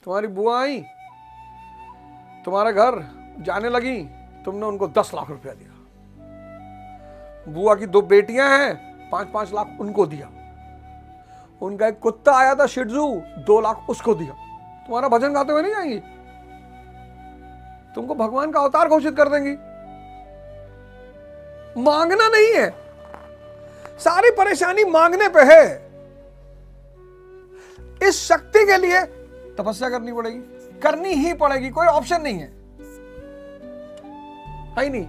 तुम्हारी बुआ आई तुम्हारे घर जाने लगी, तुमने उनको 10 लाख रुपया दिया। बुआ की 2 बेटियां हैं, 5-5 लाख उनको दिया। उनका एक कुत्ता आया था शिट्जू, 2 लाख उसको दिया। तुम्हारा भजन गाते हुए नहीं जाएंगी? तुमको भगवान का अवतार घोषित कर देंगी। मांगना नहीं है, सारी परेशानी मांगने पे है। इस शक्ति के लिए तपस्या करनी पड़ेगी, करनी ही पड़ेगी, कोई ऑप्शन नहीं है ही नहीं,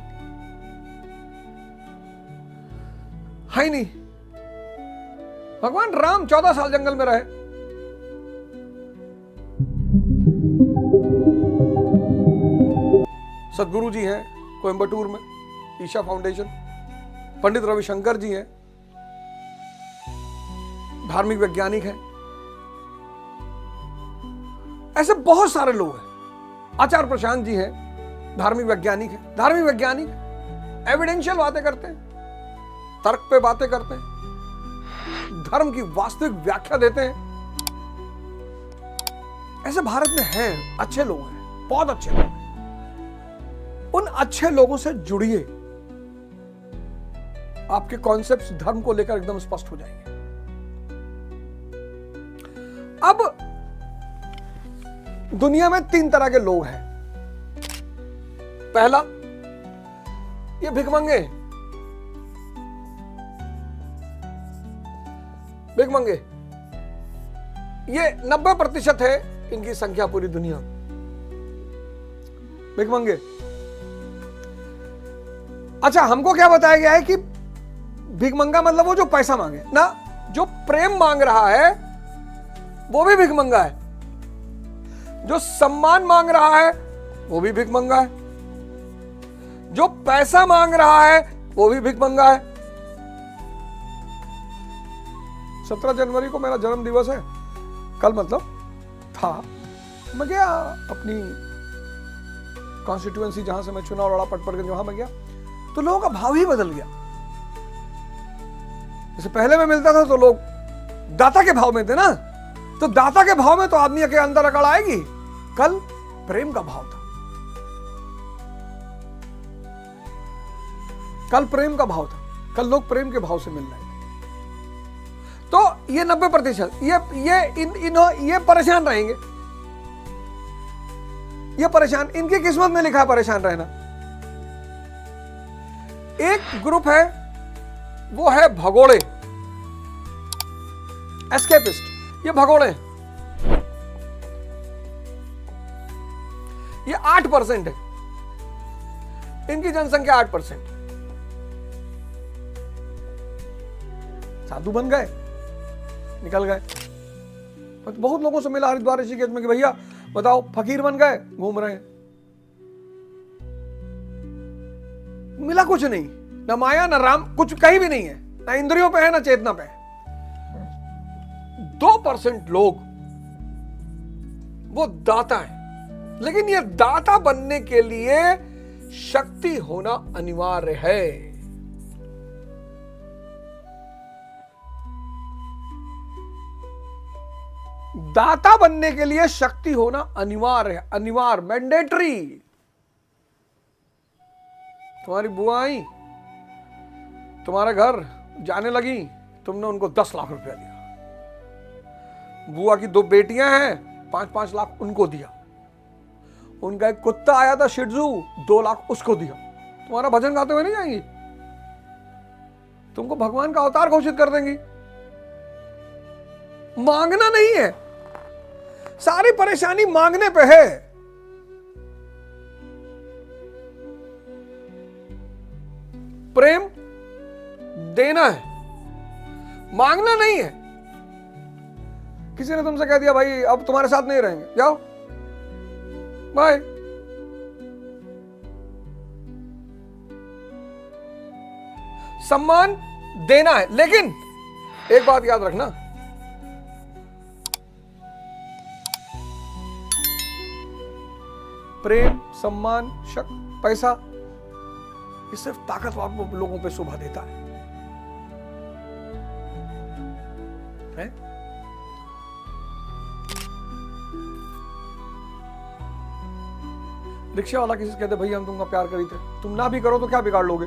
है ही नहीं। भगवान राम 14 साल जंगल में रहे। सदगुरु जी हैं कोयंबटूर में, ईशा फाउंडेशन। पंडित रविशंकर जी हैं, धार्मिक वैज्ञानिक हैं। ऐसे बहुत सारे लोग हैं। आचार्य प्रशांत जी हैं, धार्मिक वैज्ञानिक हैं। धार्मिक वैज्ञानिक एविडेंशियल बातें करते हैं, तर्क पे बातें करते हैं, धर्म की वास्तविक व्याख्या देते हैं। ऐसे भारत में हैं, अच्छे लोग हैं, बहुत अच्छे लोग हैं। उन अच्छे लोगों से जुड़िए, आपके कॉन्सेप्ट्स धर्म को लेकर एकदम स्पष्ट हो जाएंगे। अब दुनिया में 3 तरह के लोग हैं। पहला, ये भिखमंगे। भिखमंगे ये 90% है इनकी संख्या पूरी दुनिया में। भिखमंगे। अच्छा, हमको क्या बताया गया है कि भिखमंगा मतलब वो जो पैसा मांगे ना, जो प्रेम मांग रहा है वो भी भिखमंगा है, जो सम्मान मांग रहा है वो भी भिखमंगा है, जो पैसा मांग रहा है वो भी भिखमंगा है। 17 जनवरी को मेरा जन्म दिवस है, कल मतलब था। मैं गया अपनी कॉन्स्टिट्यूएंसी जहां से मैं चुनाव लड़ा, पटपड़गंज, वहां मैं गया तो लोगों का भाव ही बदल गया। जैसे पहले मैं मिलता था तो लोग दाता के भाव में थे ना, तो दाता के भाव में तो आदमी के अंदर अकड़ आएगी। कल प्रेम का भाव था, कल प्रेम का भाव था, कल लोग प्रेम के भाव से मिल रहे थे। तो ये 90% ये परेशान रहेंगे, ये परेशान, इनकी किस्मत में लिखा है परेशान रहना। एक ग्रुप है, वो है भगोड़े, एस्केपिस्ट। ये भगोड़े, ये 8% है, इनकी जनसंख्या 8%। साधु बन गए, निकल गए। बहुत लोगों से मिला हरिद्वार ऋषिकेश में कि भैया बताओ, फकीर बन गए, घूम रहे हैं, मिला कुछ नहीं, ना माया ना राम, कुछ कहीं भी नहीं है, ना इंद्रियों पे है ना चेतना पे है। 2% लोग वो दाता है, लेकिन ये दाता बनने के लिए शक्ति होना अनिवार्य है। दाता बनने के लिए शक्ति होना अनिवार्य है, अनिवार्य, मैंडेटरी। तुम्हारी बुआ आई तुम्हारे घर जाने लगी, तुमने उनको 10 लाख रुपया दिया। बुआ की 2 बेटियां हैं, 5-5 लाख उनको दिया। उनका एक कुत्ता आया था शिट्जू, 2 लाख उसको दिया। तुम्हारा भजन गाते हुए नहीं जाएंगी? तुमको भगवान का अवतार घोषित कर देंगी। मांगना नहीं है, सारी परेशानी मांगने पे है। प्रेम देना है, मांगना नहीं है। किसी ने तुमसे कह दिया भाई अब तुम्हारे साथ नहीं रहेंगे, जाओ बाय। सम्मान देना है, लेकिन एक बात याद रखना, प्रेम, सम्मान, शक्ति, पैसा, ये सिर्फ ताकतवर लोगों पे शोभा देता है? रिक्शा वाला किसी से कहते भैया हम तुमका प्यार करी थे, तुम ना भी करो तो क्या बिगाड़ लोगे,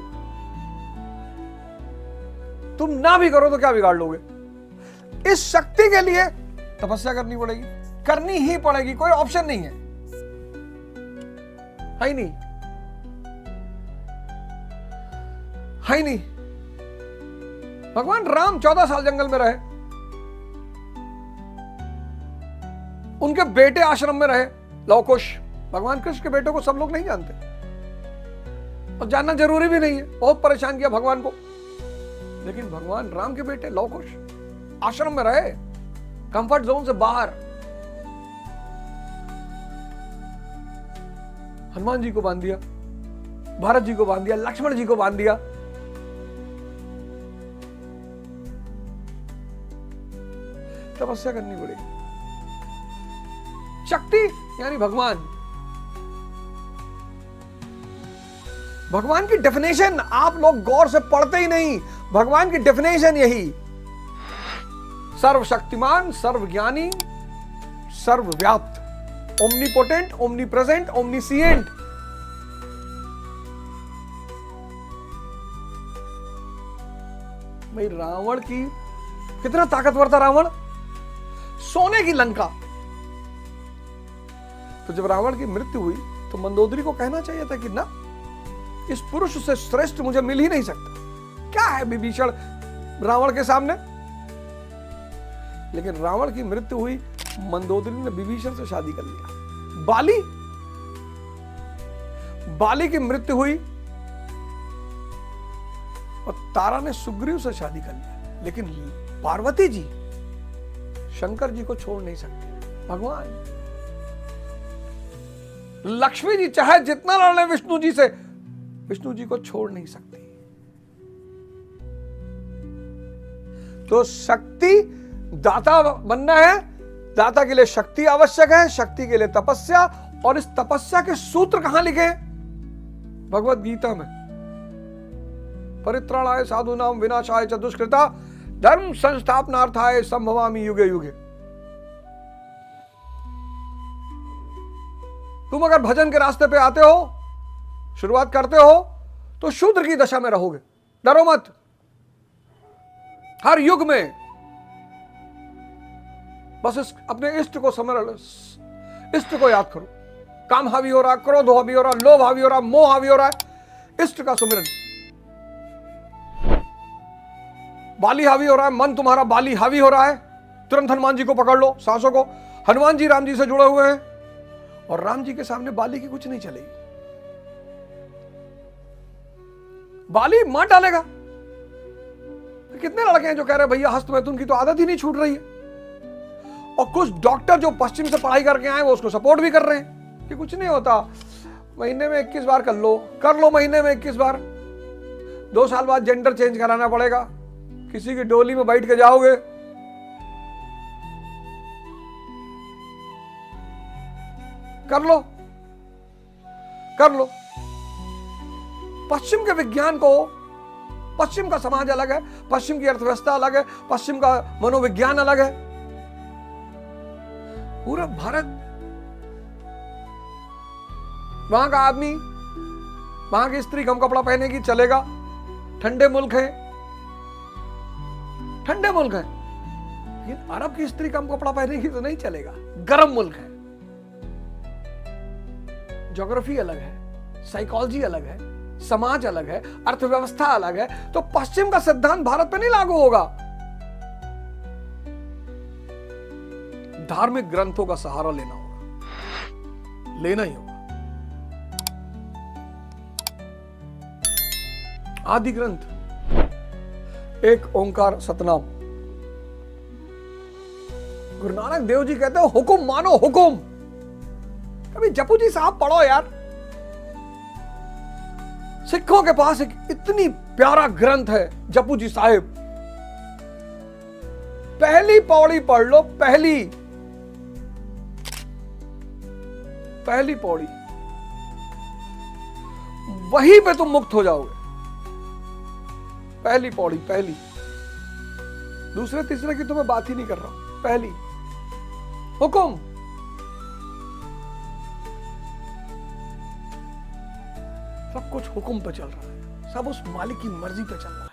तुम ना भी करो तो क्या बिगाड़ लोगे। इस शक्ति के लिए तपस्या करनी पड़ेगी, करनी ही पड़ेगी, कोई ऑप्शन नहीं है ही नहीं, है ही नहीं। भगवान राम 14 साल जंगल में रहे, उनके बेटे आश्रम में रहे, लवकुश। भगवान कृष्ण के बेटों को सब लोग नहीं जानते और जानना जरूरी भी नहीं है, बहुत परेशान किया भगवान को, लेकिन भगवान राम के बेटे लवकुश आश्रम में रहे, कंफर्ट जोन से बाहर। हनुमान जी को बांध दिया, भरत जी को बांध दिया, लक्ष्मण जी को बांध दिया। तपस्या करनी पड़ेगी। शक्ति यानी भगवान, भगवान की डेफिनेशन आप लोग गौर से पढ़ते ही नहीं। भगवान की डेफिनेशन यही, सर्वशक्तिमान, सर्वज्ञानी, सर्वव्याप्त, ओमनीपोटेंट, ओमनीप्रेजेंट, ओमनीसिएंट। भाई रावण की कितना ताकतवर था रावण, सोने की लंका। तो जब रावण की मृत्यु हुई तो मंदोदरी को कहना चाहिए था कि ना, इस पुरुष से श्रेष्ठ मुझे मिल ही नहीं सकता, क्या है विभीषण रावण के सामने। लेकिन रावण की मृत्यु हुई, मंदोदरी ने विभीषण से शादी कर लिया। बाली की मृत्यु हुई और तारा ने सुग्रीव से शादी कर लिया। लेकिन पार्वती जी शंकर जी को छोड़ नहीं सकते। भगवान लक्ष्मी जी चाहे जितना लड़ ले विष्णु जी से, विष्णु जी को छोड़ नहीं सकती। तो शक्ति दाता बनना है, दाता के लिए शक्ति आवश्यक है, शक्ति के लिए तपस्या। और इस तपस्या के सूत्र कहां लिखे? भगवत गीता में। परित्राणाय साधूनाम विनाशाय च दुष्कृता धर्म संस्थापनार्थाय संभवामि युगे युगे। तुम अगर भजन के रास्ते पे आते हो, शुरुआत करते हो, तो शूद्र की दशा में रहोगे, डरो मत। हर युग में बस अपने इष्ट को समझ, इष्ट को याद करो। काम हावी हो रहा, क्रोध हावी हो रहा, लोभ हावी हो रहा, मोह हावी हो रहा है, इष्ट का सुमिरन। बाली हावी हो रहा है, मन तुम्हारा बाली हावी हो रहा है, तुरंत हनुमान जी को पकड़ लो, सांसों को। हनुमान जी राम जी से जुड़े हुए हैं और राम जी के सामने बाली की कुछ नहीं चलेगी। बाली मार डालेगा। कितने लड़के हैं जो कह रहे हैं भैया हस्त मैथुन की तो आदत ही नहीं छूट रही है, और कुछ डॉक्टर जो पश्चिम से पढ़ाई करके आए वो उसको सपोर्ट भी कर रहे हैं कि कुछ नहीं होता, महीने में 21 बार कर लो महीने में 21 बार। 2 साल बाद जेंडर चेंज कराना पड़ेगा, किसी की डोली में बैठ के जाओगे। कर लो। पश्चिम के विज्ञान को, पश्चिम का समाज अलग है, पश्चिम की अर्थव्यवस्था अलग है, पश्चिम का मनोविज्ञान अलग है। पूरा भारत, वहां का आदमी, वहां की स्त्री कम कपड़ा पहनेगी चलेगा, ठंडे मुल्क है, लेकिन अरब की स्त्री कम कपड़ा पहनेगी तो नहीं चलेगा, गर्म मुल्क है। ज्योग्राफी अलग है, साइकोलॉजी अलग है, समाज अलग है, अर्थव्यवस्था अलग है। तो पश्चिम का सिद्धांत भारत पे नहीं लागू होगा। धार्मिक ग्रंथों का सहारा लेना होगा, लेना ही होगा। आदि ग्रंथ, एक ओंकार सतनाम। गुरु नानक देव जी कहते हो हुकुम मानो हुकुम। कभी जपू जी साहब पढ़ो यार। सिखों के पास एक इतनी प्यारा ग्रंथ है जपू जी साहिब। पहली पौड़ी पढ़ लो, पहली पौड़ी, वहीं पे तुम मुक्त हो जाओगे। पहली पौड़ी, पहली, दूसरे तीसरे की तो मैं बात ही नहीं कर रहा हूं, पहली। हुकुम, सब कुछ हुक्म पे चल रहा है, सब उस मालिक की मर्जी पे चल रहा है।